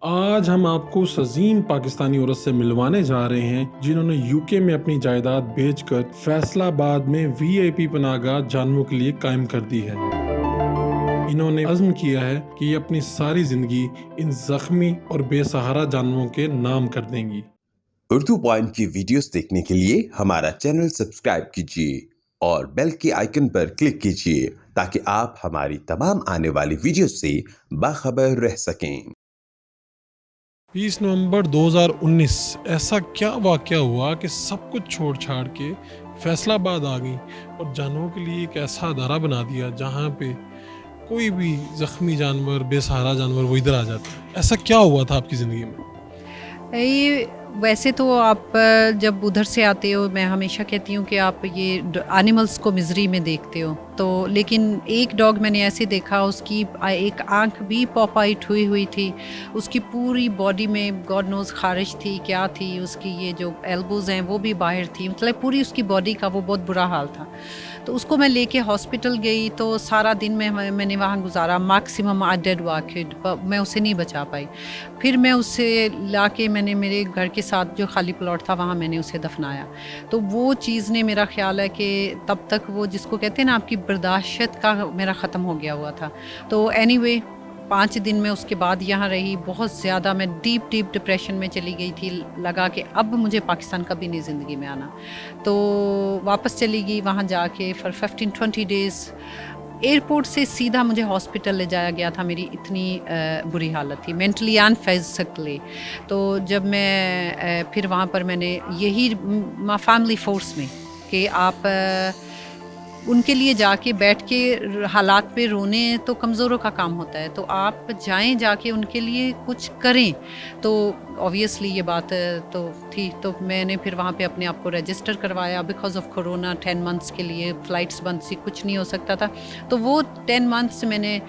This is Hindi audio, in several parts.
आज हम आपको उस अजीम पाकिस्तानी औरत से मिलवाने जा रहे हैं जिन्होंने यूके में अपनी जायदाद बेचकर फैसलाबाद में वीआईपी पनाहगाह जानवरों के लिए कायम कर दी है। इन्होंने अज़्म किया है कि ये अपनी सारी जिंदगी इन जख्मी और बेसहारा जानवरों के नाम कर देंगी। उर्दू पॉइंट की वीडियोस देखने के लिए हमारा चैनल सब्सक्राइब कीजिए और बेल के आइकन पर क्लिक कीजिए ताकि आप हमारी तमाम आने वाली वीडियोस से बाखबर रह सकें। 20 नवंबर 2019 ऐसा क्या वाक़या हुआ कि सब कुछ छोड़ छाड़ के फैसलाबाद आ गई और जानवरों के लिए एक ऐसा अदारा बना दिया जहाँ पे कोई भी ज़ख्मी जानवर, बेसहारा जानवर वो इधर आ जाता है। ऐसा क्या हुआ था आपकी ज़िंदगी में? ये वैसे तो आप जब उधर से आते हो, मैं हमेशा कहती हूँ कि आप ये एनिमल्स को मिज़री में देखते हो, तो लेकिन एक डॉग मैंने ऐसे देखा, उसकी एक आंख भी पॉप आउट हुई हुई थी, उसकी पूरी बॉडी में गॉड नोज़ खारिश थी, क्या थी, उसकी ये जो एल्बोज़ हैं वो भी बाहर थी, मतलब पूरी उसकी बॉडी का वो बहुत बुरा हाल था। तो उसको मैं लेके हॉस्पिटल गई, तो सारा दिन मैंने वहाँ गुजारा, maximum I did work it, मैं उसे नहीं बचा पाई। फिर मैं उसे ला के मैंने मेरे घर के साथ जो खाली प्लॉट था वहाँ मैंने उसे दफनाया। तो वो चीज़ ने, मेरा ख्याल है कि तब तक वो जिसको कहते हैं ना, आपकी बर्दाश्त का मेरा ख़त्म हो गया हुआ था। तो एनीवे 5 दिन में उसके बाद यहाँ रही, बहुत ज़्यादा मैं डीप डिप्रेशन में चली गई थी, लगा कि अब मुझे पाकिस्तान कभी नहीं ज़िंदगी में आना। तो वापस चली गई वहाँ जाके फॉर 15-20 डेज़। एयरपोर्ट से सीधा मुझे हॉस्पिटल ले जाया गया था, मेरी इतनी बुरी हालत थी मेंटली एंड फिजिकली। तो जब मैं फिर वहाँ पर मैंने यही फैमिली फोर्स में कि आप उनके लिए जाके बैठ के हालात पे रोने तो कमज़ोरों का काम होता है, तो आप जाएं, जाके उनके लिए कुछ करें। तो ऑब्वियसली ये बात तो थी, तो मैंने फिर वहाँ पे अपने आप को रजिस्टर करवाया। बिकॉज ऑफ कोरोना 10 मंथ्स के लिए फ़्लाइट्स बंद सी, कुछ नहीं हो सकता था। तो वो 10 मंथ्स मैंने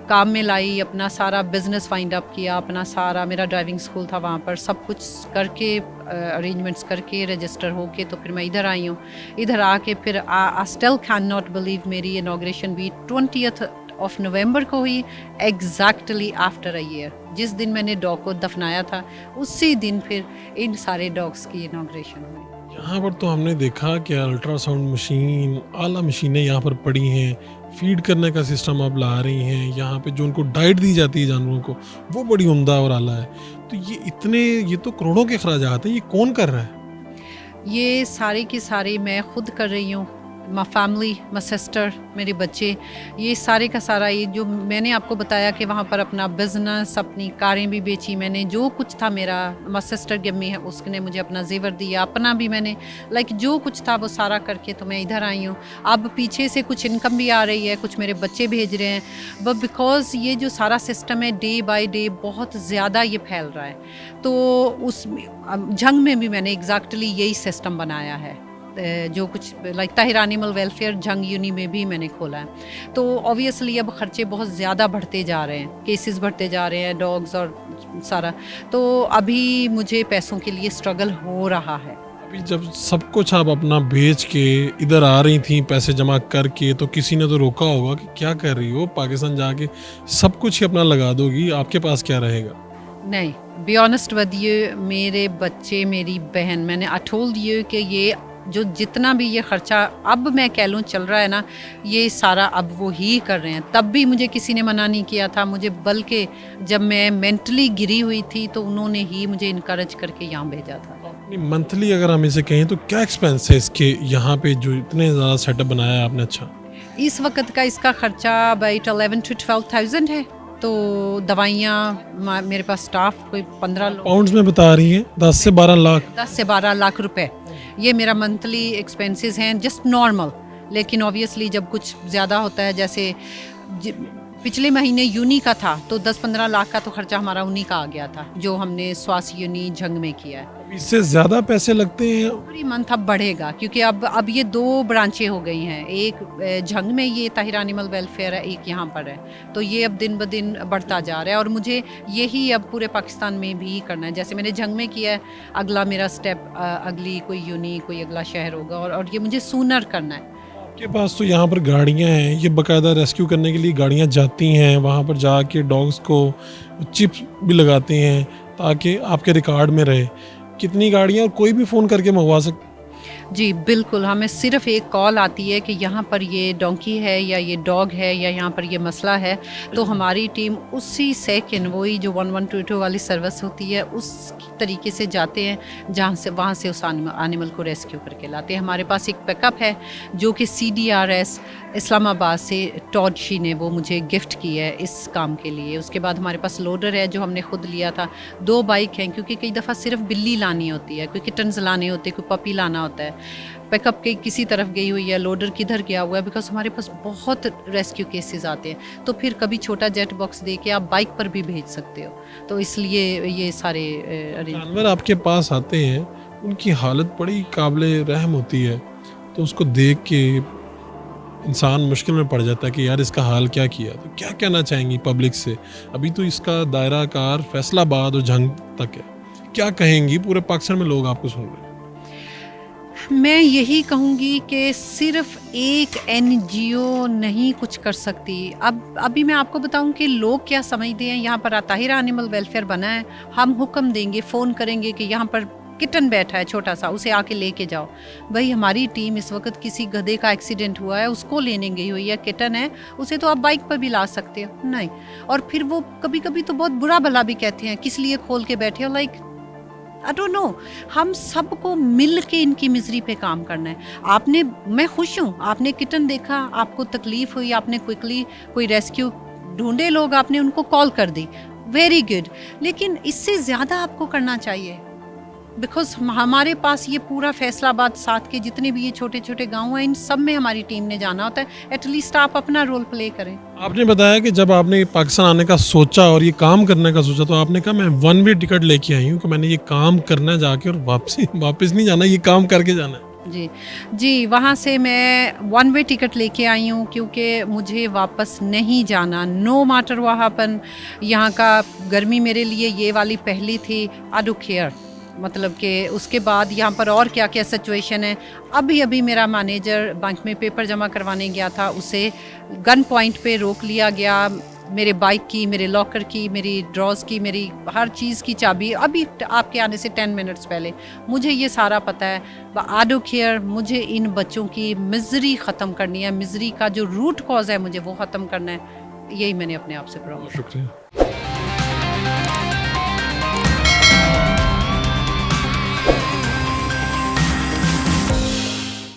काम में लाई, अपना सारा बिज़नेस फाइंड अप किया, अपना सारा, मेरा ड्राइविंग स्कूल था वहाँ पर, सब कुछ करके अरेंजमेंट्स करके रजिस्टर होके तो फिर मैं इधर आई हूँ। इधर आके फिर I still can not believe, मेरी इनॉग्रेशन भी 20th ऑफ नवंबर को हुई, एग्जैक्टली आफ्टर अ ईयर। जिस दिन मैंने डॉग को दफनाया था उसी दिन फिर इन सारे डॉग्स की इनॉग्रेशन हुई। यहाँ पर तो हमने देखा कि अल्ट्रासाउंड मशीन, आला मशीनें यहाँ पर पड़ी हैं, फीड करने का सिस्टम आप ला रही हैं, यहाँ पे जो उनको डाइट दी जाती है जानवरों को वो बड़ी उम्दा और आला है। तो ये तो करोड़ों के अखराजात हैं, ये कौन कर रहा है? ये सारे के सारे मैं खुद कर रही हूँ, माई फैमिली, माई सिस्टर, मेरे बच्चे, ये सारे का सारा, ये जो मैंने आपको बताया कि वहाँ पर अपना बिज़नेस, अपनी कारें भी बेची मैंने, जो कुछ था मेरा, माई सिस्टर गिव मी है, उसने मुझे अपना जेवर दिया, अपना भी मैंने जो कुछ था वो सारा करके तो मैं इधर आई हूँ। अब पीछे से कुछ इनकम भी आ रही है, कुछ मेरे बच्चे भेज रहे हैं, बट बिकॉज़ ये जो सारा सिस्टम है डे बाय डे बहुत ज़्यादा ये फैल रहा है, तो उस जंग में भी मैंने एग्जैक्टली यही सिस्टम बनाया है। जो कुछ ताहिर एनिमल वेलफेयर जंग यूनी में भी मैंने खोला है। तो ऑब्वियसली अब ख़र्चे बहुत ज़्यादा बढ़ते जा रहे हैं, केसेस बढ़ते जा रहे हैं, डॉग्स और सारा, तो अभी मुझे पैसों के लिए स्ट्रगल हो रहा है। अभी जब सब कुछ आप अपना बेच के इधर आ रही थी पैसे जमा करके, तो किसी ने तो रोका होगा कि क्या कर रही हो, पाकिस्तान जाके सब कुछ ही अपना लगा दोगी, आपके पास क्या रहेगा? नहीं, बी ऑनेस्ट विद यू, मेरे बच्चे, मेरी बहन, मैंने आई टोल्ड यू कि ये जो जितना भी ये ख़र्चा अब मैं कह लूँ चल रहा है ना, ये सारा अब वो ही कर रहे हैं। तब भी मुझे किसी ने मना नहीं किया था, मुझे बल्कि जब मैं मेंटली गिरी हुई थी तो उन्होंने ही मुझे इनकरेज करके यहाँ भेजा था। मंथली अगर हम इसे कहें तो क्या एक्सपेंस है इसके, यहाँ पे जो इतने ज़्यादा सेटअप बनाया है आपने? अच्छा, इस वक्त का इसका ख़र्चा अबाउट 11 to 12,000 है। तो दवाइयाँ, मेरे पास स्टाफ कोई 15 लोग, पाउंड्स में बता रही हैं 10 से 12 लाख। 10 से 12 लाख रुपए ये मेरा मंथली एक्सपेंसेस हैं, जस्ट नॉर्मल। लेकिन ऑब्वियसली जब कुछ ज़्यादा होता है, जैसे पिछले महीने यूनी का था तो 10-15 लाख का तो खर्चा हमारा उन्हीं का आ गया था, जो हमने स्वास्थ्य यूनी जंग में किया है। इससे ज़्यादा पैसे लगते हैं? पूरी मंथ अब बढ़ेगा, क्योंकि अब ये 2 ब्रांचें हो गई हैं, एक जंग में ये ताहिर एनिमल वेलफेयर है, एक यहाँ पर है, तो ये अब दिन ब दिन बढ़ता जा रहा है और मुझे यही अब पूरे पाकिस्तान में भी करना है। जैसे मैंने जंग में किया है, अगला मेरा स्टेप अगली कोई यूनी, कोई अगला शहर होगा और ये मुझे सूनर करना है। आपके पास तो यहाँ पर गाड़ियाँ हैं, ये बाकायदा रेस्क्यू करने के लिए गाड़ियाँ जाती हैं, वहाँ पर जाके डॉग्स को चिप्स भी लगाते हैं ताकि आपके रिकॉर्ड में रहे। कितनी गाड़ियाँ, और कोई भी फ़ोन करके मंगवा सकते? जी बिल्कुल, हमें सिर्फ़ एक कॉल आती है कि यहाँ पर ये डोंकी है या ये डॉग है या यहाँ पर ये मसला है, तो हमारी टीम उसी सेकंड वही जो 1122 वाली सर्विस होती है उस तरीके से जाते हैं, जहाँ से वहाँ से उस एनिमल को रेस्क्यू करके लाते हैं। हमारे पास एक पिकअप है जो कि CDRS इस्लामाबाद से टॉडशी ने वो मुझे गिफ्ट की है इस काम के लिए। उसके बाद हमारे पास लोडर है जो हमने खुद लिया था। 2 बाइक हैं क्योंकि कई दफ़ा सिर्फ बिल्ली लानी होती है, कोई किटन्स लाने होते हैं, कोई पपी लाना होता है। पिकअप के किसी तरफ गई हुई है, लोडर किधर गया हुआ है, बिकॉज हमारे पास बहुत रेस्क्यू केसेस आते हैं। तो फिर कभी छोटा जेट बॉक्स दे के आप बाइक पर भी भेज सकते हो, तो इसलिए ये सारे जानवर आपके पास आते हैं, उनकी हालत बड़ी काबिल रहम होती है, तो उसको देख के इंसान मुश्किल में पड़ जाता है कि यार इसका हाल क्या किया। तो क्या कहना चाहेंगी पब्लिक से? अभी तो इसका दायरा कार फैसलाबाद और झंग तक है, क्या कहेंगी? पूरे पाकिस्तान में लोग आपको सुन रहे हैं। मैं यही कहूँगी कि सिर्फ एक NGO नहीं कुछ कर सकती। अब अभी मैं आपको बताऊँ कि लोग क्या समझते हैं। यहाँ पर ताहिरा एनिमल वेलफेयर बना है, हम हुक्म देंगे, फ़ोन करेंगे कि यहाँ पर किटन बैठा है छोटा सा, उसे आके लेके जाओ। भाई हमारी टीम इस वक्त किसी गधे का एक्सीडेंट हुआ है, उसको लेने गई हुई है, किटन है, उसे तो आप बाइक पर भी ला सकते हो नहीं। और फिर वो कभी कभी तो बहुत बुरा भला भी कहते हैं, किस लिए खोल के बैठे हो, लाइक आई डोंट नो। हम सबको मिल के इनकी मिजरी पे काम करना है। आपने, मैं खुश हूँ, आपने किटन देखा, आपको तकलीफ हुई, आपने क्विकली कोई रेस्क्यू ढूंढे लोग, आपने उनको कॉल कर दी, वेरी गुड। लेकिन इससे ज़्यादा आपको करना चाहिए, बिकॉज हमारे पास ये पूरा फैसलाबाद साथ के जितने भी ये छोटे छोटे गांव हैं, इन सब में हमारी टीम ने जाना होता है। एटलीस्ट आप अपना रोल प्ले करें। आपने बताया कि जब आपने पाकिस्तान आने का सोचा और ये काम करने का सोचा, तो आपने कहा मैं 1 वे टिकट लेके आई हूँ कि मैंने ये काम करना है जाके, और वापस नहीं जाना, ये काम करके जाना है। जी, वहाँ से मैं 1 वे टिकट लेके आई हूँ क्योंकि मुझे वापस नहीं जाना। नो मैटर व्हाट हैपन, यहाँ का गर्मी मेरे लिए ये वाली पहली थी। आई डोंट केयर, मतलब कि उसके बाद यहाँ पर और क्या क्या सिचुएशन है। अभी मेरा मैनेजर बैंक में पेपर जमा करवाने गया था, उसे गन पॉइंट पे रोक लिया गया। मेरे बाइक की, मेरे लॉकर की, मेरी ड्रॉज की, मेरी हर चीज़ की चाबी अभी आपके आने से 10 मिनट्स पहले। मुझे ये सारा पता है। आई डोंट केयर, मुझे इन बच्चों की मिजरी ख़त्म करनी है। मिजरी का जो रूट कॉज है मुझे वो ख़त्म करना है। यही मैंने अपने आप से प्रॉमिस। शुक्रिया।